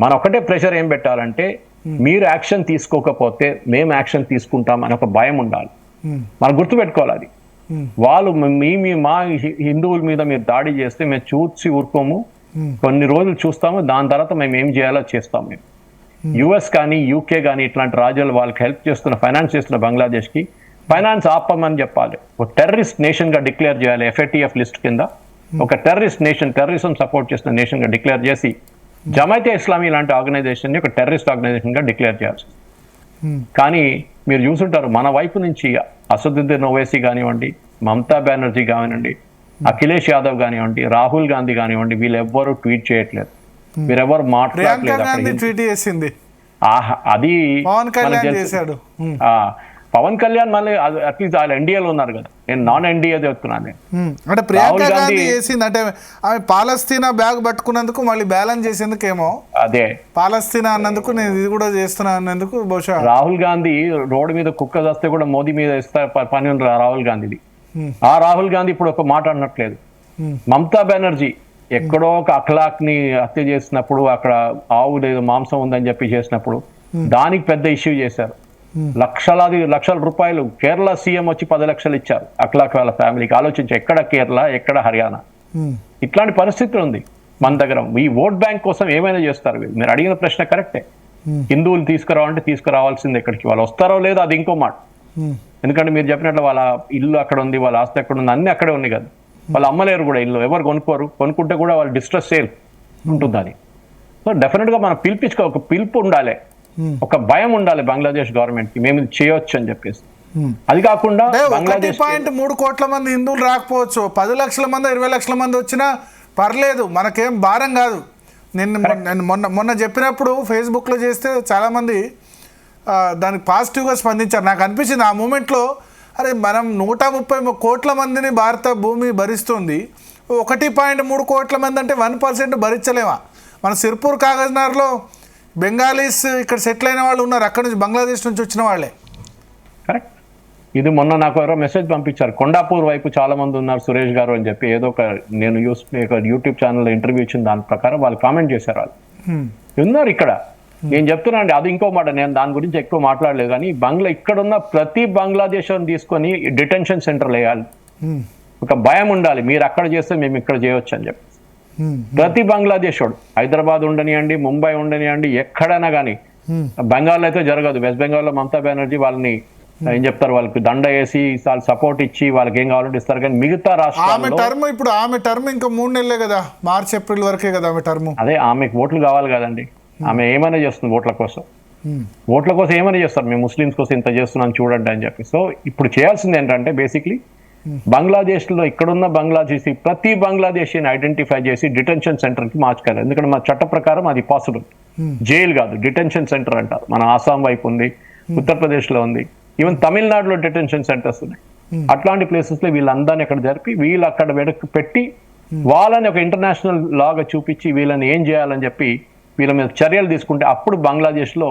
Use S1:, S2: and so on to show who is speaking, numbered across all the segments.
S1: మన ఒకటే ప్రెషర్ ఏం పెట్టాలంటే మీరు యాక్షన్ తీసుకోకపోతే మేము యాక్షన్ తీసుకుంటాం అని ఒక భయం ఉండాలి. మనం గుర్తుపెట్టుకోవాలి అది. వాళ్ళు మా హిందువుల మీద మీరు దాడి చేస్తే మేము చూసి ఊరుకోము, కొన్ని రోజులు చూస్తాము, దాని తర్వాత మేము ఏం చేయాలో చేస్తాం. మేము యుఎస్ కానీ యూకే కానీ ఇట్లాంటి రాజ్యాలు వాళ్ళకి హెల్ప్ చేస్తున్న, ఫైనాన్స్ చేస్తున్న బంగ్లాదేశ్కి ఫైనాన్స్ ఆపమని చెప్పాలి. ఒక టెర్రరిస్ట్ నేషన్ గా డిక్లేర్ చేయాలి. FATF లిస్ట్ కింద ఒక టెర్రరిస్ట్ నేషన్, టెర్రరిజం సపోర్ట్ చేస్తున్న నేషన్ గా డిక్లేర్ చేసి జమైతే ఇస్లామీ లాంటి ఆర్గనైజేషన్ ఒక టెర్రరిస్ట్ ఆర్గనైజేషన్ గా డిక్లేర్ చేయాల్సి. కానీ మీరు చూసుంటారు మన వైపు నుంచి అసదుద్దీన్ ఓవైసీ కానివ్వండి, మమతా బెనర్జీ కానివ్వండి, అఖిలేష్ యాదవ్ కానివ్వండి, రాహుల్ గాంధీ కానివ్వండి, వీళ్ళెవ్వరూ ట్వీట్ చేయట్లేదు, వీరెవ్వరు మాట్లాడలేదు. అది పవన్ కళ్యాణ్ మళ్ళీ అట్లీస్ట్ వాళ్ళు ఎన్డీఏలో ఉన్నారు కదా, నేను నాన్ ఎన్డీఏ చెప్తున్నాను.
S2: అంటే ప్రియాంక గాంధీ చేసింది అంటే ఆమె పాలస్తీనా బ్యాగ్ పట్టుకున్నందుకు మళ్ళీ బ్యాలెన్స్ చేసేందుకేమో, అదే పాలస్తీనా అన్నందుకు నేను ఇది కూడా చేస్తున్నా అన్నందుకు బహుశా. రాహుల్ గాంధీ రోడ్డు మీద కుక్క వస్తే కూడా మోదీ మీద ఇస్తా పని ఉంది రాహుల్ గాంధీది. ఆ రాహుల్ గాంధీ ఇప్పుడు ఒక మాట అనట్లేదు. మమతా బెనర్జీ ఎక్కడో ఒక అఖలాక్ ని హత్య చేసినప్పుడు, అక్కడ ఆవు లేదు మాంసం ఉందని చెప్పి చేసినప్పుడు దానికి పెద్ద ఇష్యూ చేశారు. లక్షల రూపాయలు కేరళ సీఎం వచ్చి 10 లక్షలు ఇచ్చారు అఖలాక్ వాళ్ళ ఫ్యామిలీకి. ఆలోచించి ఎక్కడ కేరళ, ఎక్కడ హర్యానా, ఇట్లాంటి పరిస్థితులు ఉంది మన దగ్గర. ఈ ఓట్ బ్యాంక్ కోసం ఏమైనా చేస్తారు. మీరు అడిగిన ప్రశ్న కరెక్టే. హిందువులు తీసుకురావాలంటే తీసుకురావాల్సింది ఎక్కడికి, వాళ్ళు వస్తారో లేదో అది ఇంకో మాట. ఎందుకంటే మీరు చెప్పినట్లు వాళ్ళ ఇల్లు అక్కడ ఉంది, వాళ్ళ ఆస్తి ఎక్కడ ఉంది, అన్ని అక్కడే ఉంది కదా. వాళ్ళు అమ్మలేరు కూడా ఇల్లు, ఎవరు కొనుక్కోరు, కొనుక్కుంటే కూడా వాళ్ళు డిస్ట్రెస్ సేల్ ఉంటుంది అది. సో డెఫినెట్ గా మనం ఒక పిలుపు ఉండాలి, ఒక భయం ఉండాలి బంగ్లాదేశ్ గవర్నమెంట్ కి, మేము చేయొచ్చు అని చెప్పేసి. అది కాకుండా 1.3 కోట్ల మంది హిందువులు రాకపోవచ్చు, 10 లక్షల మంది 20 లక్షల మంది వచ్చినా పర్లేదు, మనకేం భారం కాదు. నేను మొన్న చెప్పినప్పుడు ఫేస్బుక్లో చేస్తే చాలామంది దానికి పాజిటివ్గా స్పందించారు. నాకు అనిపించింది ఆ మూమెంట్లో, అరే మనం 130 కోట్ల మందిని భారత భూమి భరిస్తుంది, 1.3 కోట్ల మంది అంటే 1% భరించలేమా? మన సిర్పూర్ కాగజ్నగర్లో బెంగాలీస్ ఇక్కడ సెటిల్ అయిన వాళ్ళు ఉన్నారు, అక్కడ నుంచి బంగ్లాదేశ్ నుంచి వచ్చిన వాళ్ళే.
S1: కరెక్ట్. ఇది మొన్న నాకు ఎవరో మెసేజ్ పంపించారు, కొండాపూర్ వైపు చాలా మంది ఉన్నారు సురేష్ గారు అని చెప్పి. ఏదో ఒక నేను యూట్యూబ్ ఛానల్లో ఇంటర్వ్యూ ఇచ్చిన దాని ప్రకారం వాళ్ళు కామెంట్ చేశారు. వాళ్ళు ఉన్నారు ఇక్కడ. నేను చెప్తున్నా అండి, అది ఇంకో మాట, నేను దాని గురించి ఎక్కువ మాట్లాడలేదు. కానీ ఇక్కడున్న ప్రతి బంగ్లాదేశ్ తీసుకొని డిటెన్షన్ సెంటర్లు వేయాలి. ఒక భయం ఉండాలి, మీరు అక్కడ చేస్తే మేము ఇక్కడ చేయొచ్చు అని చెప్పి. ప్రతి బంగ్లాదేశోడు, హైదరాబాద్ ఉండనియండి, ముంబై ఉండనియండి, ఎక్కడైనా కానీ. బెంగాల్ అయితే జరగదు. వెస్ట్ బెంగాల్లో మమతా బెనర్జీ వాళ్ళని ఏం చెప్తారు, వాళ్ళకి దండ వేసి వాళ్ళు సపోర్ట్ ఇచ్చి వాళ్ళకి ఏం కావాలంటే ఇస్తారు. కానీ మిగతా రాష్ట్రాల్లో
S2: ఇప్పుడు ఆమె టర్మ్ ఇంకా 3 నెలలే కదా, మార్చ్ ఏప్రిల్ వరకే కదా ఆమె టర్మ్.
S1: అదే ఆమెకు ఓట్లు కావాలి కదండి. ఆమె ఏమైనా చేస్తుంది ఓట్ల కోసం. ఏమైనా చేస్తారు, మేము ముస్లిమ్స్ కోసం ఇంత చేస్తున్నాం చూడండి అని చెప్పి. సో ఇప్పుడు చేయాల్సింది ఏంటంటే బేసిక్లీ బంగ్లాదేశ్ లో ఇక్కడున్న బంగ్లాదేశీ ప్రతి బంగ్లాదేశీని ఐడెంటిఫై చేసి డిటెన్షన్ సెంటర్ కి మార్చుకోవాలి. ఎందుకంటే మన చట్ట ప్రకారం అది పాసిబుల్. జైలు కాదు, డిటెన్షన్ సెంటర్ అంటారు. మన ఆసాం వైపు ఉంది, ఉత్తరప్రదేశ్ లో ఉంది, ఈవెన్ తమిళనాడులో డిటెన్షన్ సెంటర్స్ ఉన్నాయి. అట్లాంటి ప్లేసెస్ లో వీళ్ళందరినీ అక్కడ జరిపి వీళ్ళు అక్కడ పెట్టి వాళ్ళని ఒక ఇంటర్నేషనల్ లాగా చూపించి వీళ్ళని ఏం చేయాలని చెప్పి వీళ్ళ మీద చర్యలు తీసుకుంటే అప్పుడు బంగ్లాదేశ్ లో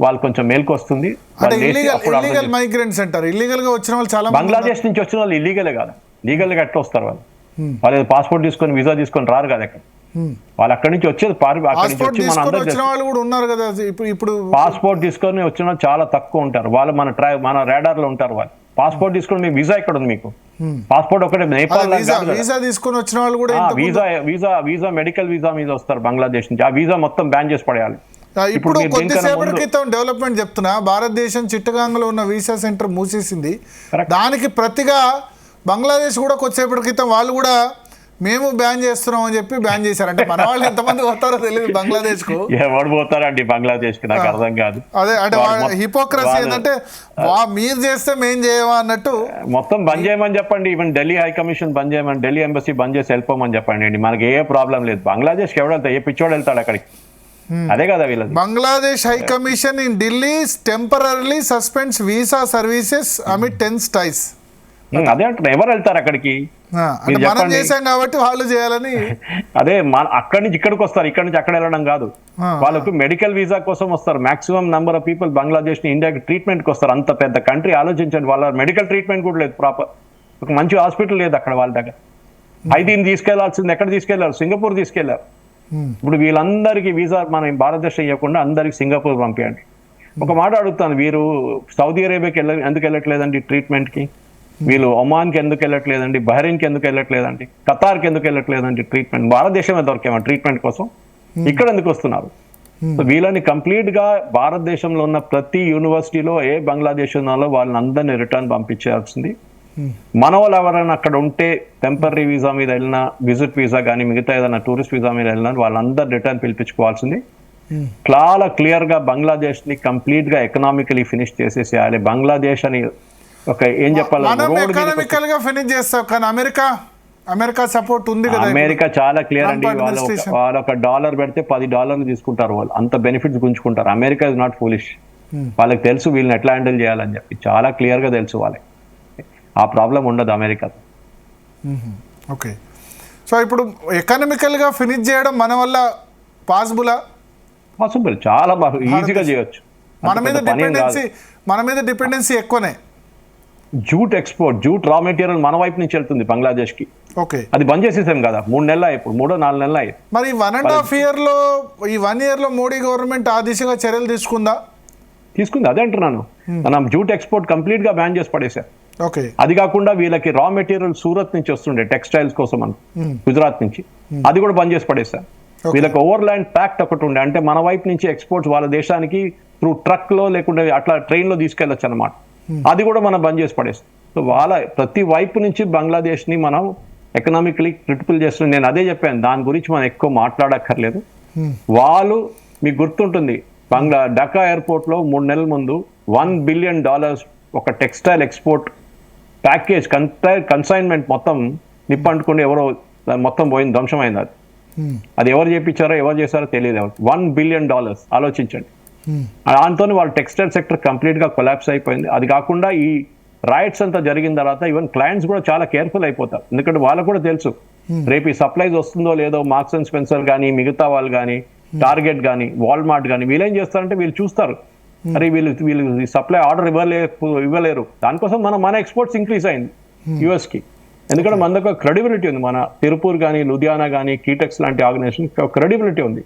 S1: వాళ్ళు కొంచెం మేల్కు వస్తుంది. బంగ్లాదేశ్ నుంచి వచ్చిన వాళ్ళు ఇల్లీగలే కాదు, లీగల్ గా ఎట్లా వస్తారు వాళ్ళు? వాళ్ళు పాస్పోర్ట్ తీసుకొని వీసా తీసుకొని రారు కదా అక్కడ. వాళ్ళు అక్కడి నుంచి వచ్చేది పాస్పోర్ట్ తీసుకొని వచ్చిన చాలా తక్కువ ఉంటారు వాళ్ళు. మన రాడార్ లో ఉంటారు వాళ్ళు. పాస్పోర్ట్ తీసుకొని మీకు వీసా ఎక్కడ ఉంది? మీకు పాస్పోర్ట్ ఒకటే. నేపాల్
S2: వీసా తీసుకొని వచ్చిన వాళ్ళు కూడా
S1: వీసా మెడికల్ వీసా మీద వస్తారు బంగ్లాదేశ్ నుంచి. ఆ వీసా మొత్తం బ్యాన్ చేసి పడేయాలి.
S2: ఇప్పుడు కొద్దిసేపటి క్రితం డెవలప్మెంట్ చెప్తున్నా, భారతదేశం చిట్టగాంగ్లో ఉన్న వీసా సెంటర్ మూసేసింది. దానికి ప్రతిగా బంగ్లాదేశ్ కూడా కొద్దిసేపటి క్రితం వాళ్ళు కూడా మేము బ్యాన్ చేస్తున్నాం అని చెప్పి బ్యాన్ చేశారు. అంటే మన వాళ్ళు ఎంతమంది పోతారో తెలియదు బంగ్లాదేశ్ కు.
S1: ఎవరు పోతారండి బంగ్లాదేశ్ కి, నాకు అర్థం కాదు.
S2: అదే అంటే హిపోక్రసీ ఏంటంటే మీరు చేస్తే మేం చేయమా అన్నట్టు.
S1: మొత్తం బంద్ చేయమని చెప్పండి. ఈవెన్ ఢిల్లీ హై కమిషన్ బంద్ చేయమని, ఢిల్లీ ఎంబసీ బంద్ చేసి వెళ్ళిపోమని చెప్పండి అండి. మనకి ఏ ప్రాబ్లం లేదు. బంగ్లాదేశ్ కి ఎవడు వెళ్తాడు? ఏ పిచ్చోడు వెళ్తాడు అక్కడికి? అదే కదా వీళ్ళది.
S2: Bangladesh high commission in Delhi temporary suspends visa services amid tense ties.
S1: అదే అంటారు, ఎవరు వెళ్తారు అక్కడికి?
S2: మనం చేశాం కాబట్టి వాళ్ళు చేయాలని.
S1: అదే అక్కడి నుంచి ఇక్కడికి వస్తారు, ఇక్కడ నుంచి అక్కడ వెళ్ళడం కాదు. వాళ్ళకు మెడికల్ వీసా కోసం వస్తారు. Maximum number of people Bangladesh ని ఇండియాకి ట్రీట్మెంట్ కి వస్తారు. అంత పెద్ద కంట్రీ ఆలోచించండి. వాళ్ళ మెడికల్ ట్రీట్మెంట్ కూడా లేదు ప్రాపర్. ఒక మంచి హాస్పిటల్ లేదు అక్కడ వాళ్ళ దగ్గర. అయితే తీసుకెళ్లాల్సింది ఎక్కడ తీసుకెళ్లారు? సింగపూర్ తీసుకెళ్లారు. ఇప్పుడు వీళ్ళందరికీ వీసా మన భారతదేశం ఇవ్వకుండా అందరికి సింగపూర్ పంపించండి. ఒక మాట అడుగుతాను, వీరు సౌదీ అరేబియాకి ఎందుకు వెళ్ళట్లేదండి ట్రీట్మెంట్కి? వీళ్ళు ఒమాన్కి ఎందుకు వెళ్ళట్లేదండి? బహ్రెయిన్కి ఎందుకు వెళ్ళట్లేదండి? ఖతార్కి ఎందుకు వెళ్ళట్లేదండి ట్రీట్మెంట్? భారతదేశమే దొరికేమా ట్రీట్మెంట్ కోసం? ఇక్కడ ఎందుకు వస్తున్నారు? సో వీళ్ళని కంప్లీట్ గా భారతదేశంలో ఉన్న ప్రతి యూనివర్సిటీలో ఏ బంగ్లాదేశ్ ఉన్నాలో వాళ్ళని అందరినీ రిటర్న్ పంపించాల్సింది. మన వాళ్ళు ఎవరైనా అక్కడ ఉంటే టెంపరీ వీసా మీద వెళ్ళినా, విజిట్ వీసా కానీ మిగతా ఏదైనా టూరిస్ట్ వీసా మీద వెళ్ళినా వాళ్ళందరూ రిటర్న్ పిలిపించుకోవాల్సింది. చాలా క్లియర్ గా బంగ్లాదేశ్ ని కంప్లీట్ గా ఎకనామికలీ ఫినిష్ చేసేసేయాలి. బంగ్లాదేశ్ అని ఒక ఏం చెప్పాలి,
S2: ఎకనామికల్ గా ఫినిష్ చేస్తాం, కానీ అమెరికా సపోర్ట్ ఉంది కదా.
S1: అమెరికా చాలా క్లియర్ అండి. వాళ్ళు ఒక $1 పెడితే $10 తీసుకుంటారు. వాళ్ళు అంత బెనిఫిట్స్ గుంజుకుంటారు. America is not foolish. వాళ్ళకి తెలుసు వీళ్ళని ఎట్లా హ్యాండిల్ చేయాలని చెప్పి, చాలా క్లియర్ గా తెలుసు వాళ్ళకి. ఆ ప్రాబ్లం ఉండదు అమెరికాతో.
S2: ఓకే, సో ఇప్పుడు ఎకనామికల్ గా ఫినిష్ చేయడం మన వల్ల పాసిబుల్,
S1: చాలా బాగా ఈజీగా చేయొచ్చు.
S2: మన మీద డిపెండెన్సీ ఎక్కువనే.
S1: Jute export, jute raw material మన వైపు నుంచి వెళ్తుంది బంగ్లాదేశ్ కి.
S2: ఓకే,
S1: అది బంద్ చేసేసాం కదా, 3 నెలలు ఇప్పుడు 3-4 నెలలు అయ్యి.
S2: మరి 1.5 year లో, ఈ 1 year లో మోడీ గవర్నమెంట్ ఆ దిశగా చర్యలు తీసుకుంది. అదే అంటున్నాను, మనం జూట్ ఎక్స్పోర్ట్ కంప్లీట్ గా బ్యాన్ చేసి పడేసాం. ఓకే,
S1: అది కాకుండా వీళ్ళకి రా మెటీరియల్ సూరత్ నుంచి వస్తుండే టెక్స్టైల్స్ కోసం అని, గుజరాత్ నుంచి, అది కూడా బంద్ చేసి పడేసాం. వీళ్ళకి ఓవర్లాండ్ ప్యాక్ట్ ఒకటి ఉండే, అంటే మన వైపు నుంచి ఎక్స్పోర్ట్స్ వాళ్ళ దేశానికి త్రూ ట్రక్ లో లేకుంటే అట్లా ట్రైన్ లో తీసుకెళ్లొచ్చు అనమాట. అది కూడా మనం బంద్ చేసి పడేస్తాం. సో వాళ్ళ ప్రతి వైపు నుంచి బంగ్లాదేశ్ ని మనం ఎకనామికలీ క్రిటికల్ చేస్తున్నాం. నేను అదే చెప్పాను, దాని గురించి మనం ఎక్కువ మాట్లాడక్కర్లేదు. వాళ్ళు, మీకు గుర్తుంటుంది, ఢాకా ఎయిర్పోర్ట్ లో 3 నెలల ముందు $1 billion ఒక టెక్స్టైల్ ఎక్స్పోర్ట్ ప్యాకేజ్ కన్సైన్మెంట్ మొత్తం నిప్పంటుకుని ఎవరో మొత్తం పోయింది, ధ్వంసమైంది. అది ఎవరు చేయించారో ఎవరు చేశారో తెలియదు. $1 billion ఆలోచించండి. దాంతో వాళ్ళ టెక్స్టైల్ సెక్టర్ కంప్లీట్ గా కొలాప్స్ అయిపోయింది. అది కాకుండా ఈ రైట్స్ అంతా జరిగిన తర్వాత ఈవెన్ క్లయింట్స్ కూడా చాలా కేర్ఫుల్ అయిపోతారు. ఎందుకంటే వాళ్ళకు కూడా తెలుసు రేపు ఈ సప్లైస్ వస్తుందో లేదో. మార్క్స్ అండ్ స్పెన్సర్ కానీ, మిగతా వాళ్ళు కానీ, టార్గెట్ కానీ, వాల్మార్ట్ కానీ, వీళ్ళు ఏం చేస్తారంటే వీళ్ళు చూస్తారు, అరే వీళ్ళు సప్లై ఆర్డర్ ఇవ్వలేరు. దానికోసం మన ఎక్స్పోర్ట్స్ ఇంక్రీజ్ అయింది యుఎస్ కి. ఎందుకంటే మన దగ్గర క్రెడిబిలిటీ ఉంది. మన తిరుపూర్ కానీ, లుధియానా కానీ, కీటెక్స్ లాంటి ఆర్గనైజేషన్ క్రెడిబిలిటీ ఉంది.